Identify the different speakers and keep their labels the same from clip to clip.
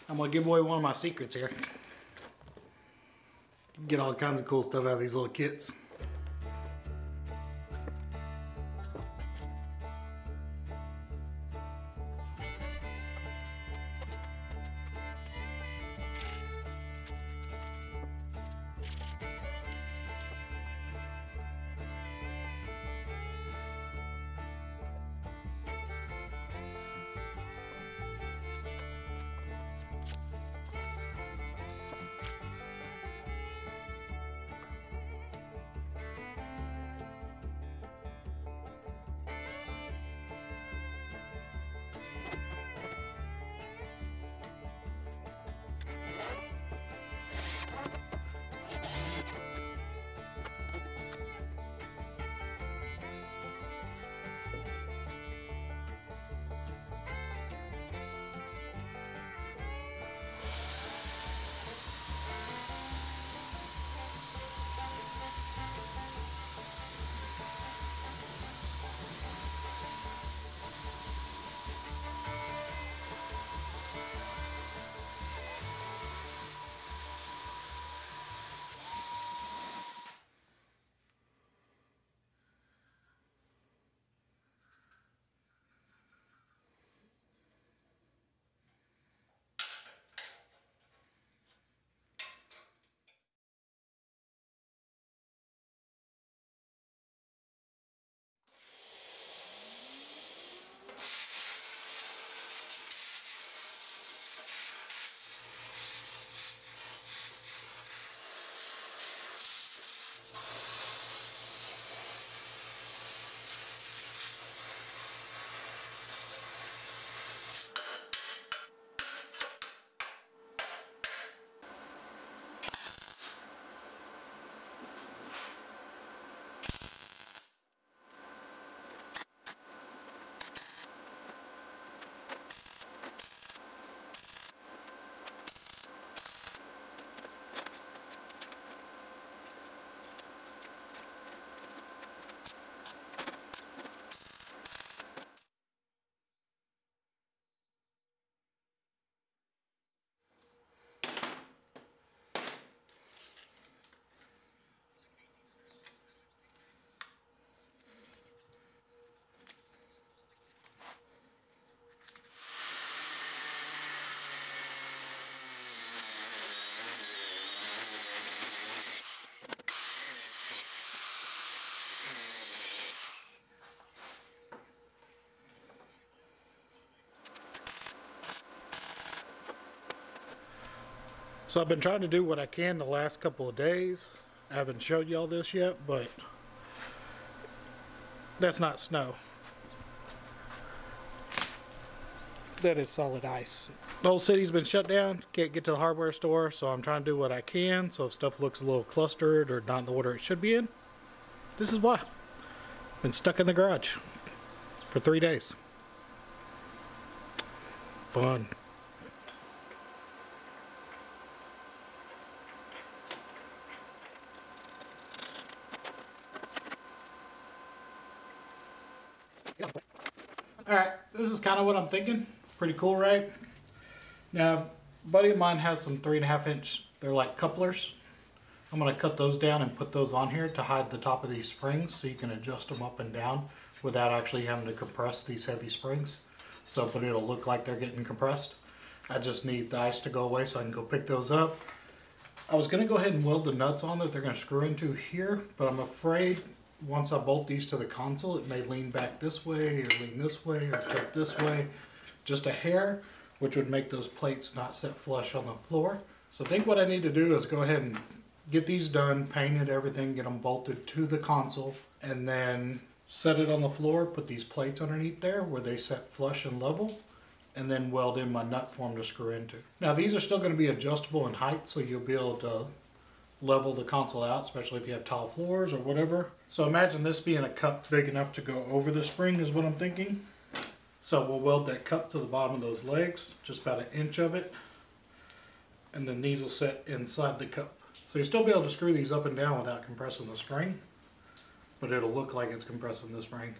Speaker 1: I'm gonna give away one of my secrets here. Get all kinds of cool stuff out of these little kits. So I've been trying to do what I can the last couple of days. I haven't showed y'all this yet, but that's not snow. That is solid ice. The whole city's been shut down. Can't get to the hardware store, so I'm trying to do what I can. So if stuff looks a little clustered or not in the order it should be in, this is why. Been stuck in the garage for 3 days. Fun. Alright, this is kind of what I'm thinking. Pretty cool, right? Now, a buddy of mine has some 3.5 inch, they're like couplers. I'm going to cut those down and put those on here to hide the top of these springs so you can adjust them up and down without actually having to compress these heavy springs. So, but it'll look like they're getting compressed. I just need the ice to go away so I can go pick those up. I was going to go ahead and weld the nuts on that they're going to screw into here, but I'm afraid once I bolt these to the console, it may lean back this way or lean this way or tilt this way, just a hair, which would make those plates not set flush on the floor. So I think what I need to do is go ahead and get these done, painted everything, get them bolted to the console, and then set it on the floor, put these plates underneath there where they set flush and level, and then weld in my nut for them to screw into. Now these are still going to be adjustable in height, so you'll be able to level the console out, especially if you have tile floors or whatever. So imagine this being a cup big enough to go over the spring is what I'm thinking. So we'll weld that cup to the bottom of those legs, just about 1 inch of it, and then these will sit inside the cup. So you'll still be able to screw these up and down without compressing the spring, but it'll look like it's compressing the spring.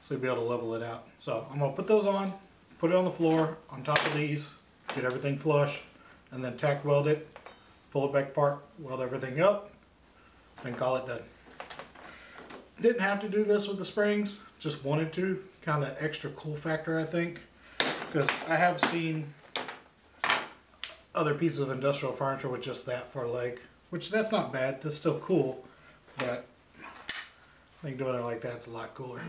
Speaker 1: So you'll be able to level it out. So I'm going to put those on, put it on the floor on top of these, get everything flush, and then tack weld it, pull it back apart, weld everything up, then call it done. Didn't have to do this with the springs, just wanted to, kind of that extra cool factor I think, because I have seen other pieces of industrial furniture with just that for a leg, which that's not bad, that's still cool, but I think doing it like that's a lot cooler.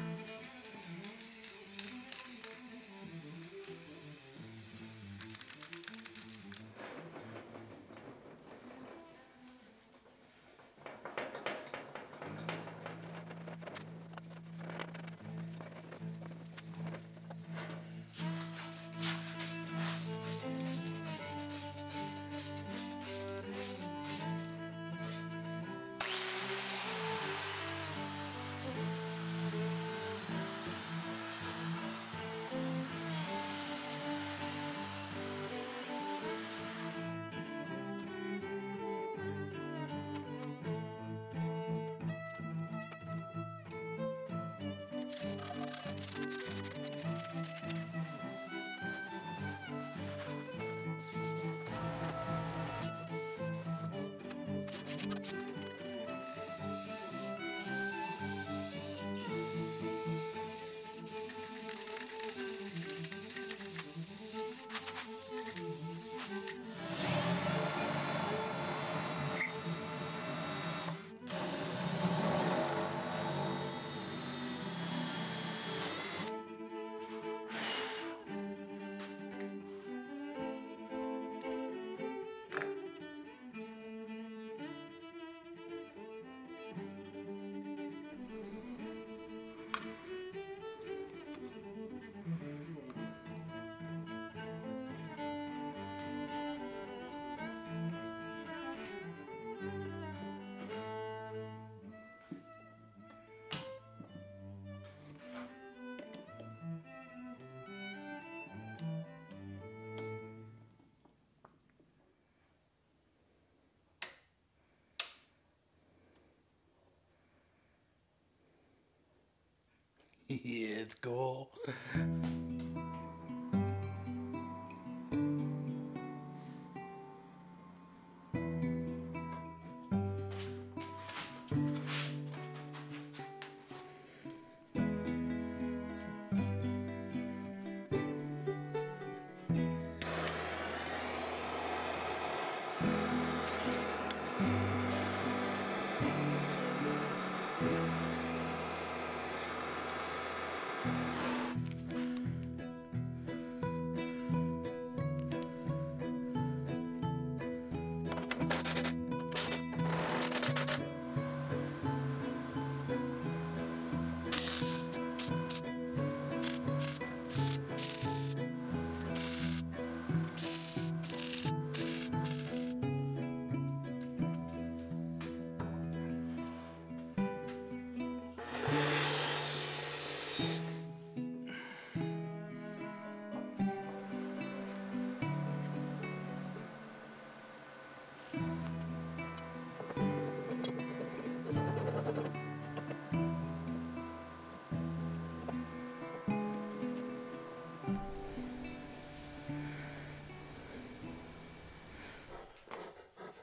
Speaker 1: Yeah, it's cool.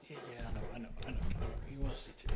Speaker 1: Yeah, I know. You want to see too.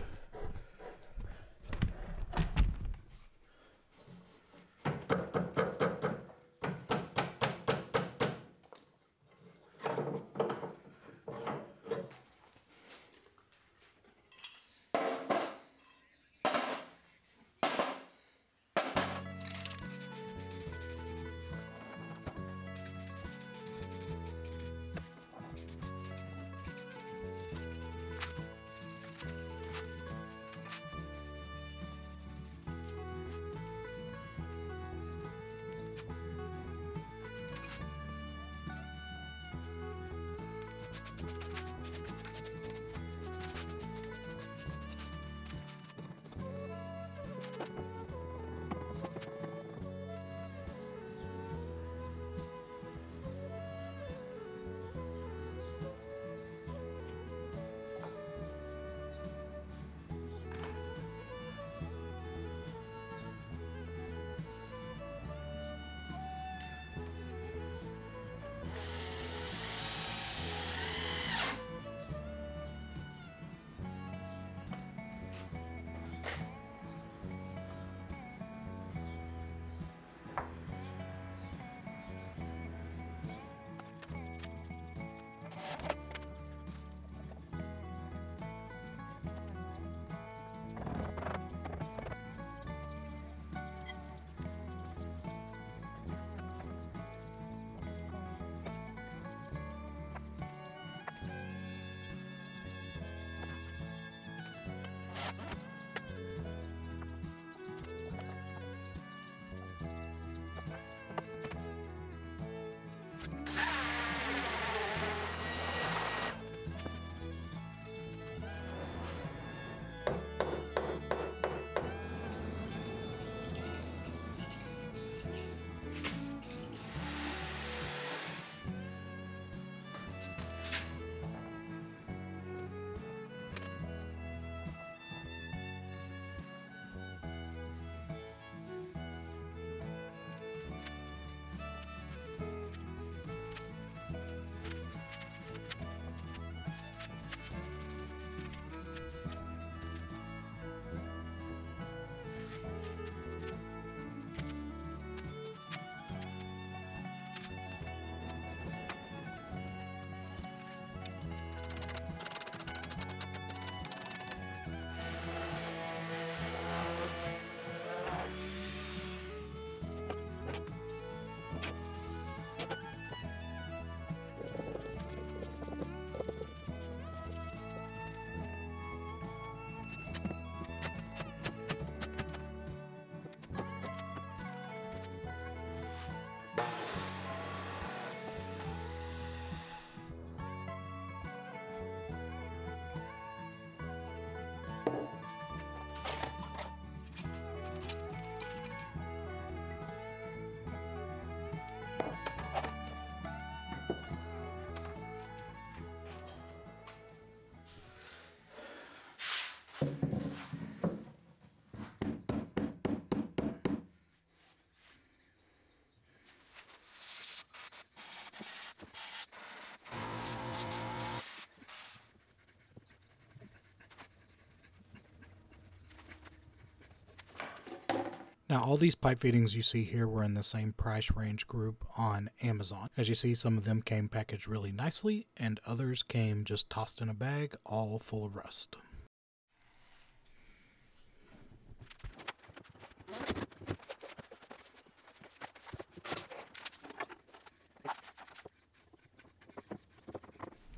Speaker 1: Now, all these pipe fittings you see here were in the same price range group on Amazon. As you see, some of them came packaged really nicely, and others came just tossed in a bag, all full of rust.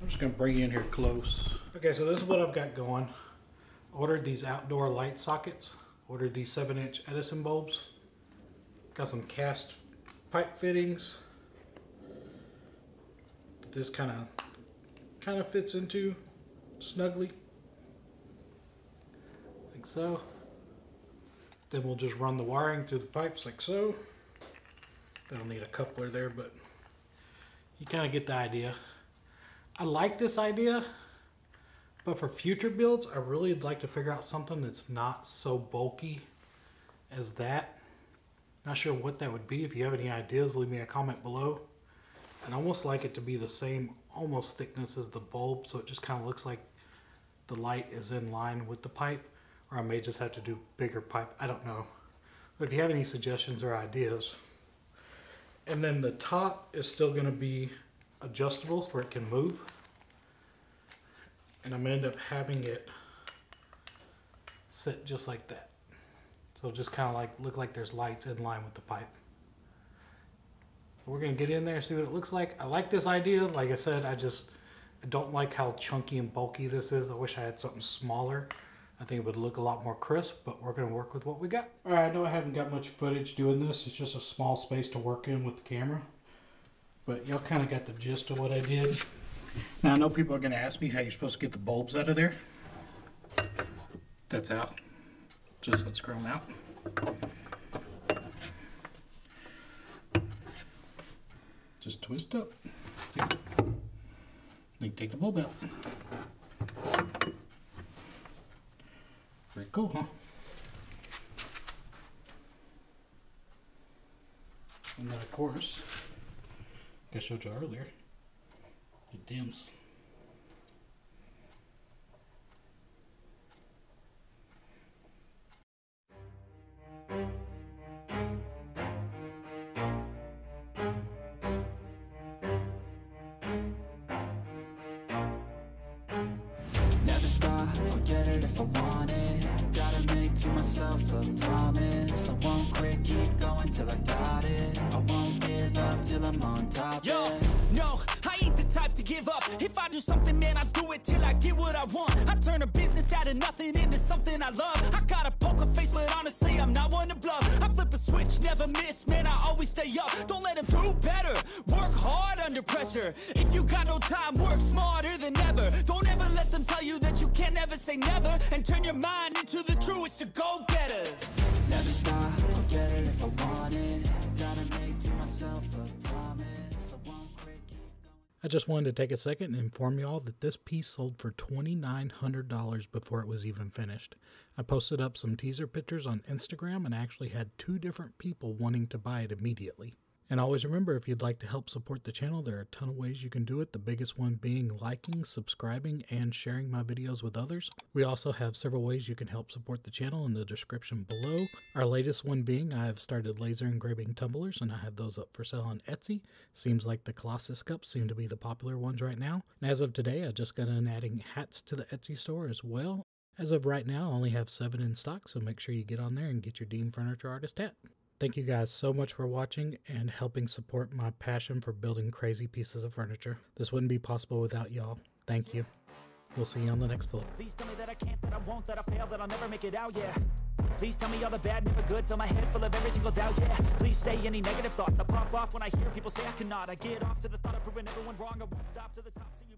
Speaker 1: I'm just going to bring you in here close. Okay, so this is what I've got going. Ordered these outdoor light sockets. Ordered these 7-inch Edison bulbs. Got some cast pipe fittings. This kind of fits into snugly, like so. Then we'll just run the wiring through the pipes like so. That'll need a coupler there, but you kind of get the idea. I like this idea, but for future builds, I really would like to figure out something that's not so bulky as that. Not sure what that would be. If you have any ideas, leave me a comment below. I'd almost like it to be the same almost thickness as the bulb, so it just kind of looks like the light is in line with the pipe, or I may just have to do bigger pipe. I don't know. But if you have any suggestions or ideas. And then the top is still going to be adjustable where it can move. And I'm going to end up having it sit just like that. So just kind of like look like there's lights in line with the pipe. We're going to get in there, see what it looks like. I like this idea. Like I said, I don't like how chunky and bulky this is. I wish I had something smaller. I think it would look a lot more crisp, but we're going to work with what we got. All right, I know I haven't got much footage doing this. It's just a small space to work in with the camera. But y'all kind of got the gist of what I did. Now, I know people are going to ask me how you're supposed to get the bulbs out of there. That's how. Just unscrew them out. Just twist up. See? Then take the bulb out. Pretty cool, huh? And then, of course, like I showed you earlier, it dims.
Speaker 2: Never stop, I'll get it if I want it. Gotta make to myself a promise. I won't quit, keep going till I got it. I won't give up till I'm on top. Yo, no, I ain't the type to give up. If I do something, man, I do it till I get what I want. I turn a business out of nothing into something I love. I got a poker face, but honestly, I'm not one to bluff. I flip a switch, never miss, man, I always stay up. Don't let them do better, work hard under pressure. If you got no time, work smarter than ever. Don't ever let them tell you that you can't never say never. And turn your mind into the truest of go-getters. Never stop, I'll get it if I want it. Gotta make to myself a promise. I won't quit, keep going.
Speaker 1: I just wanted to take a second and inform y'all that this piece sold for $2,900 before it was even finished. I posted up some teaser pictures on Instagram and actually had 2 different people wanting to buy it immediately. And always remember, if you'd like to help support the channel, there are a ton of ways you can do it, the biggest one being liking, subscribing, and sharing my videos with others. We also have several ways you can help support the channel in the description below. Our latest one being I have started laser engraving tumblers, and I have those up for sale on Etsy. Seems like the Colossus cups seem to be the popular ones right now. And as of today, I just got on adding hats to the Etsy store as well. As of right now, I only have 7 in stock, so make sure you get on there and get your Dean Furniture Artist hat. Thank you guys so much for watching and helping support my passion for building crazy pieces of furniture. This wouldn't be possible without y'all. Thank you. We'll see you on the next flip.
Speaker 2: Please tell me that I can't, that I won't, that I fail, that I'll never make it out, yeah. Please tell me all the bad, never good, fill my head full of every single doubt, yeah. Please say any negative thoughts, I pop off when I hear people say I cannot. I get off to the thought of proving everyone wrong, I won't stop to the top, so you